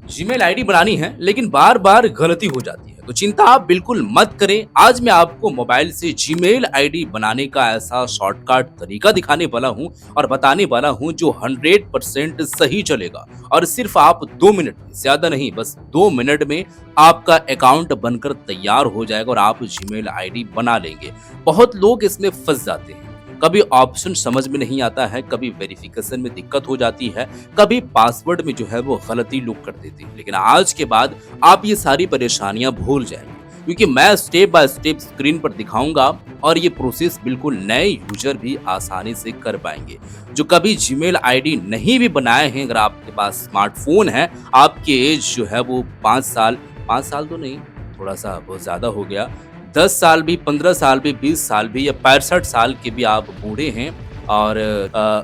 Gmail ID बनानी है लेकिन बार बार गलती हो जाती है तो चिंता आप बिल्कुल मत करें। आज मैं आपको मोबाइल से जीमेल आईडी बनाने का ऐसा शॉर्टकट तरीका दिखाने वाला हूं और बताने वाला हूं जो 100% सही चलेगा। और सिर्फ आप 2 मिनट में, ज्यादा नहीं, बस 2 मिनट में आपका अकाउंट बनकर तैयार हो जाएगा और आप जीमेल आईडी बना लेंगे। बहुत लोग इसमें फंस जाते हैं। कभी ऑप्शन समझ में नहीं आता है, कभी वेरिफिकेशन में दिक्कत हो जाती है, कभी पासवर्ड में जो है वो गलती लोग कर देते हैं। लेकिन आज के बाद आप ये सारी परेशानियां भूल जाएंगे क्योंकि मैं स्टेप बाय स्टेप स्क्रीन पर दिखाऊंगा और ये प्रोसेस बिल्कुल नए यूजर भी आसानी से कर पाएंगे। जो कभी जीमेल आईडी नहीं भी बनाए हैं, अगर आपके पास स्मार्टफोन है, आपकी एज जो है वो 5 साल, 5 साल तो नहीं, थोड़ा सा बहुत ज्यादा हो गया, 10 साल भी, 15 साल भी, 20 साल भी या 65 साल के भी आप बूढ़े हैं और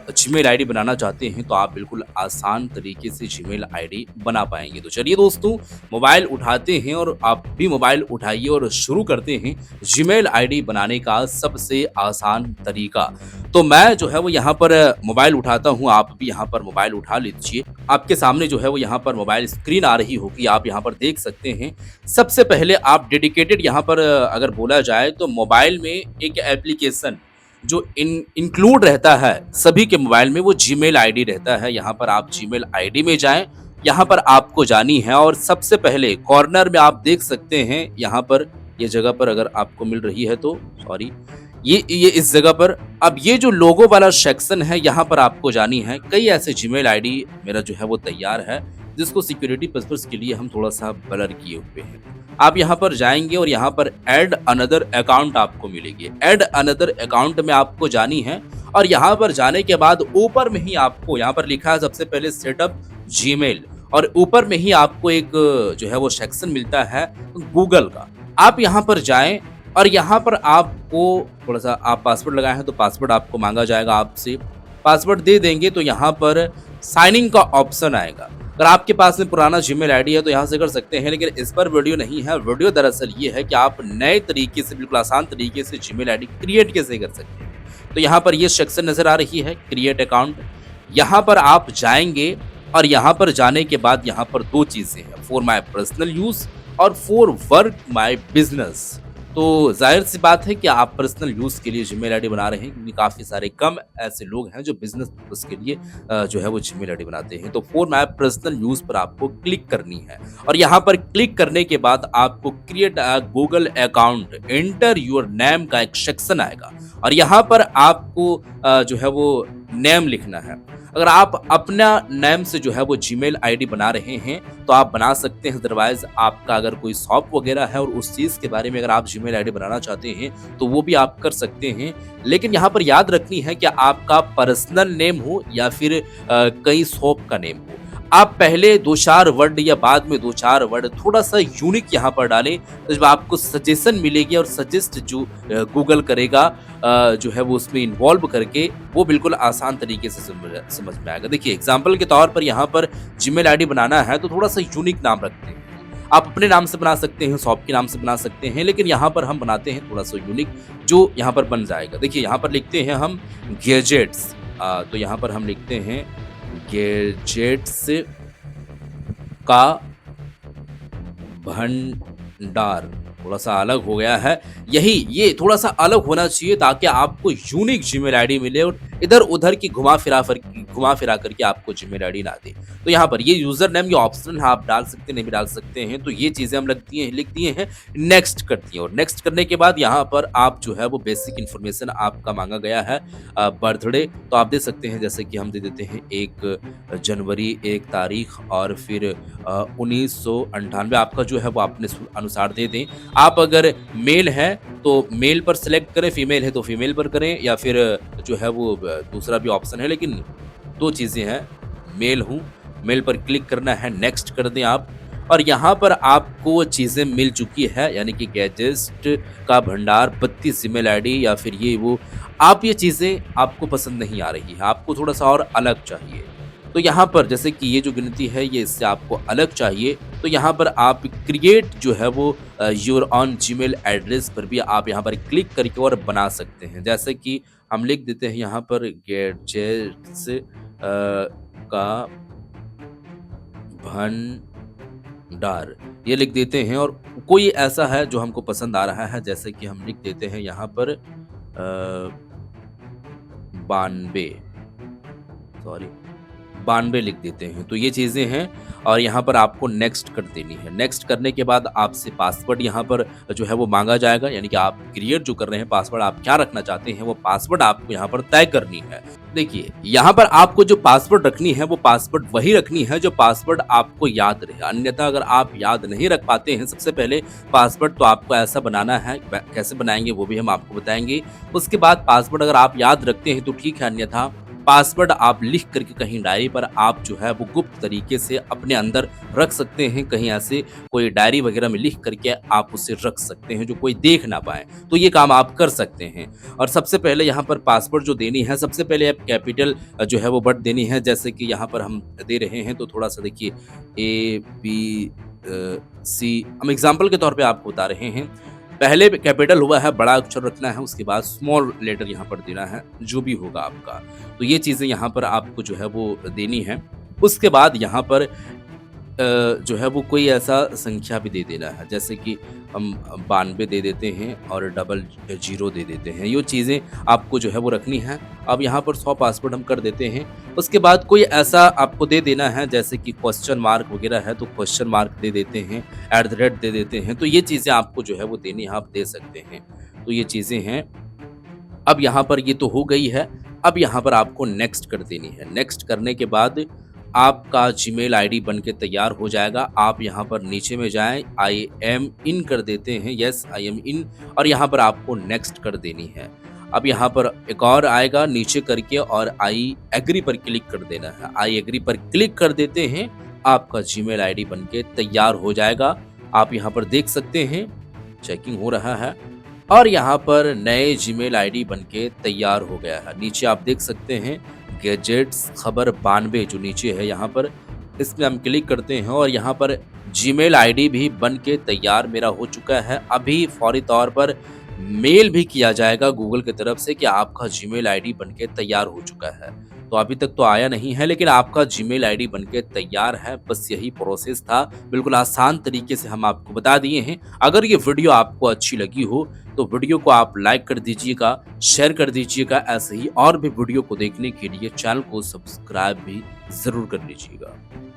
जीमेल आईडी बनाना चाहते हैं तो आप बिल्कुल आसान तरीके से जीमेल आईडी बना पाएंगे। तो चलिए दोस्तों, मोबाइल उठाते हैं और आप भी मोबाइल उठाइए और शुरू करते हैं जीमेल आईडी बनाने का सबसे आसान तरीका। तो मैं जो है वो यहाँ पर मोबाइल उठाता हूँ, आप भी यहाँ पर मोबाइल उठा लीजिए। आपके सामने जो है वो यहाँ पर मोबाइल स्क्रीन आ रही होगी, आप यहाँ पर देख सकते हैं। सबसे पहले आप डेडिकेटेड यहाँ पर अगर बोला जाए तो मोबाइल में एक एप्लीकेशन जो इंक्लूड रहता है सभी के मोबाइल में, वो जीमेल आईडी रहता है। यहाँ पर आप जीमेल आईडी में जाएं, यहाँ पर आपको जानी है और सबसे पहले कॉर्नर में आप देख सकते हैं, यहाँ पर ये जगह पर अगर आपको मिल रही है तो सॉरी, ये इस जगह पर अब ये जो लोगो वाला सेक्शन है, यहाँ पर आपको जानी है। कई ऐसे जीमेल आईडी मेरा जो है वो तैयार है जिसको सिक्योरिटी पर्पस के लिए हम थोड़ा सा ब्लर किए हुए हैं। आप यहाँ पर जाएंगे और यहाँ पर ऐड अनदर अकाउंट आपको मिलेगी। ऐड अनदर अकाउंट में आपको जानी है और यहाँ पर जाने के बाद ऊपर में ही आपको यहाँ पर लिखा है सबसे पहले सेटअप जीमेल, और ऊपर में ही आपको एक जो है वो सेक्शन मिलता है गूगल का। आप यहाँ पर जाएं और यहाँ पर आपको थोड़ा सा, आप पासवर्ड लगाए हैं तो पासवर्ड आपको मांगा जाएगा आपसे। पासवर्ड दे देंगे तो यहाँ पर साइन इन का ऑप्शन आएगा। अगर आपके पास में पुराना जीमेल आईडी है तो यहाँ से कर सकते हैं, लेकिन इस पर वीडियो नहीं है। वीडियो दरअसल ये है कि आप नए तरीके से, बिल्कुल आसान तरीके से जीमेल आईडी क्रिएट कैसे कर सकते हैं। तो यहाँ पर ये सेक्शन नजर आ रही है, क्रिएट अकाउंट। यहाँ पर आप जाएंगे और यहाँ पर जाने के बाद यहाँ पर दो चीजें हैं, फॉर माई पर्सनल यूज और फॉर वर्क माई बिजनेस। तो जाहिर सी बात है कि आप पर्सनल यूज के लिए जीमेल आईडी बना रहे हैं क्योंकि काफी सारे कम ऐसे लोग हैं जो बिजनेस पर्पस के लिए जो है वो जीमेल आईडी बनाते हैं। तो फॉर माई पर्सनल यूज पर आपको क्लिक करनी है और यहाँ पर क्लिक करने के बाद आपको create a Google account, enter your name का एक सेक्शन आएगा और यहाँ पर आपको जो है वो नेम लिखना है। अगर आप अपना नेम से जो है वो जीमेल आईडी बना रहे हैं तो आप बना सकते हैं, अदरवाइज आपका अगर कोई शॉप वगैरह है और उस चीज के बारे में अगर आप जीमेल आईडी बनाना चाहते हैं तो वो भी आप कर सकते हैं। लेकिन यहाँ पर याद रखनी है कि आपका पर्सनल नेम हो या फिर कई शॉप का नेम हो, आप पहले 2-4 वर्ड या बाद में 2-4 वर्ड थोड़ा सा यूनिक यहाँ पर डालें, तो जब आपको सजेशन मिलेगी और सजेस्ट जो गूगल करेगा जो है वो उसमें इन्वॉल्व करके, वो बिल्कुल आसान तरीके से समझ में आएगा। देखिए एग्जाम्पल के तौर पर यहाँ पर जीमेल आईडी बनाना है तो थोड़ा सा यूनिक नाम रखते हैं। आप अपने नाम से बना सकते हैं, शॉप के नाम से बना सकते हैं, लेकिन यहाँ पर हम बनाते हैं थोड़ा सा यूनिक जो यहाँ पर बन जाएगा। देखिए यहाँ पर लिखते हैं हम गैजेट्स, तो यहाँ पर हम लिखते हैं गैजेट्स का भंडार। थोड़ा सा अलग हो गया है, यही ये थोड़ा सा अलग होना चाहिए ताकि आपको यूनिक जीमेल आईडी मिले और इधर उधर की घुमा फिरा करके आपको जीमेल आईडी ना दे। तो यहाँ पर ये यूजर नेम, ये ऑप्शनल है, आप डाल सकते हैं, नहीं भी डाल सकते हैं। तो ये चीजें हम लिख दिए हैं, नेक्स्ट कर दिए और नेक्स्ट करने के बाद यहाँ पर आप जो है वो बेसिक इन्फॉर्मेशन आपका मांगा गया है, बर्थडे तो आप दे सकते हैं, जैसे कि हम दे देते हैं 1 जनवरी 1 तारीख और फिर 1998 आपका जो है वो अपने अनुसार दे दें। आप अगर मेल है तो मेल पर सिलेक्ट करें, फीमेल है तो फीमेल पर करें, या फिर जो है वो दूसरा भी ऑप्शन है, लेकिन दो चीज़ें हैं, मेल हूँ, मेल पर क्लिक करना है, नेक्स्ट कर दें आप। और यहाँ पर आपको वो चीज़ें मिल चुकी है, यानी कि गैजेट का भंडार, 32 ईमेल आईडी या फिर ये वो। आप ये चीज़ें आपको पसंद नहीं आ रही है, आपको थोड़ा सा और अलग चाहिए, तो यहाँ पर जैसे कि ये जो गिनती है ये इससे आपको अलग चाहिए, तो यहाँ पर आप क्रिएट जो है वो योर ऑन जीमेल एड्रेस पर भी आप यहाँ पर क्लिक करके और बना सकते हैं। जैसे कि हम लिख देते हैं यहाँ पर गैजेट्स का भंडार डार ये लिख देते हैं और कोई ऐसा है जो हमको पसंद आ रहा है, जैसे कि हम लिख देते हैं यहाँ पर 92 सॉरी 92 लिख देते हैं। तो ये चीज़ें हैं और यहाँ पर आपको नेक्स्ट कर देनी है। नेक्स्ट करने के बाद आपसे पासवर्ड यहाँ पर जो है वो माँगा जाएगा, यानी कि आप क्रिएट जो कर रहे हैं पासवर्ड, आप क्या रखना चाहते हैं वो पासवर्ड आपको यहाँ पर तय करनी है। देखिए, यहाँ पर आपको जो पासवर्ड रखनी है वो पासवर्ड वही रखनी है जो पासवर्ड आपको याद रहे। अन्यथा अगर आप याद नहीं रख पाते हैं, सबसे पहले पासवर्ड तो आपको ऐसा बनाना है, कैसे बनाएँगे वो भी हम आपको बताएँगे। उसके बाद पासवर्ड अगर आप याद रखते हैं तो ठीक है, अन्यथा पासवर्ड आप लिख करके कहीं डायरी पर आप जो है वो गुप्त तरीके से अपने अंदर रख सकते हैं। कहीं ऐसे कोई डायरी वगैरह में लिख करके आप उसे रख सकते हैं जो कोई देख ना पाए। तो ये काम आप कर सकते हैं। और सबसे पहले यहाँ पर पासवर्ड जो देनी है, सबसे पहले आप कैपिटल जो है वो वर्ड देनी है, जैसे कि यहाँ पर हम दे रहे हैं तो थोड़ा सा देखिए ABC, हम एग्जाम्पल के तौर पे आपको बता रहे हैं। पहले कैपिटल हुआ है, बड़ा अक्षर रखना है, उसके बाद स्मॉल लेटर यहाँ पर देना है, जो भी होगा आपका। तो ये चीज़ें यहाँ पर आपको जो है वो देनी है। उसके बाद यहाँ पर जो है वो कोई ऐसा संख्या भी दे देना है, जैसे कि हम 92 दे देते हैं और डबल 0 दे देते हैं। ये चीज़ें आपको जो है वो रखनी है। अब यहाँ पर 100 पासवर्ड हम कर देते हैं। उसके बाद कोई ऐसा आपको दे देना है, जैसे कि क्वेश्चन मार्क वगैरह है तो क्वेश्चन मार्क दे देते हैं, एट द रेट दे देते हैं। तो ये चीज़ें आपको जो है वो देनी है, आप दे सकते हैं। तो ये चीज़ें हैं। अब यहाँ पर ये तो हो गई है। अब यहाँ पर आपको नेक्स्ट कर देनी है। नेक्स्ट करने के बाद आपका जीमेल आईडी बन के तैयार हो जाएगा। आप यहाँ पर नीचे में जाएँ, आई एम इन कर देते हैं, यस आई एम इन, और यहाँ पर आपको नेक्स्ट कर देनी है। अब यहाँ पर एक और आएगा नीचे करके और आई एग्री पर क्लिक कर देना है। आई एग्री पर क्लिक कर देते हैं, आपका जीमेल आईडी बन के तैयार हो जाएगा। आप यहाँ पर देख सकते हैं, चेकिंग हो रहा है और यहाँ पर नए जीमेल आईडी बनके तैयार हो गया है। नीचे आप देख सकते हैं गैजेट्स खबर 92 जो नीचे है, यहाँ पर इसमें हम क्लिक करते हैं और यहाँ पर जीमेल आईडी भी बन के तैयार मेरा हो चुका है। अभी फौरी तौर पर मेल भी किया जाएगा गूगल की तरफ से कि आपका जीमेल आईडी बन के तैयार हो चुका है। तो अभी तक तो आया नहीं है, लेकिन आपका जीमेल आईडी बन के तैयार है। बस यही प्रोसेस था, बिल्कुल आसान तरीके से हम आपको बता दिए हैं। अगर ये वीडियो आपको अच्छी लगी हो तो वीडियो को आप लाइक कर दीजिएगा, शेयर कर दीजिएगा। ऐसे ही और भी वीडियो को देखने के लिए चैनल को सब्सक्राइब भी ज़रूर कर लीजिएगा।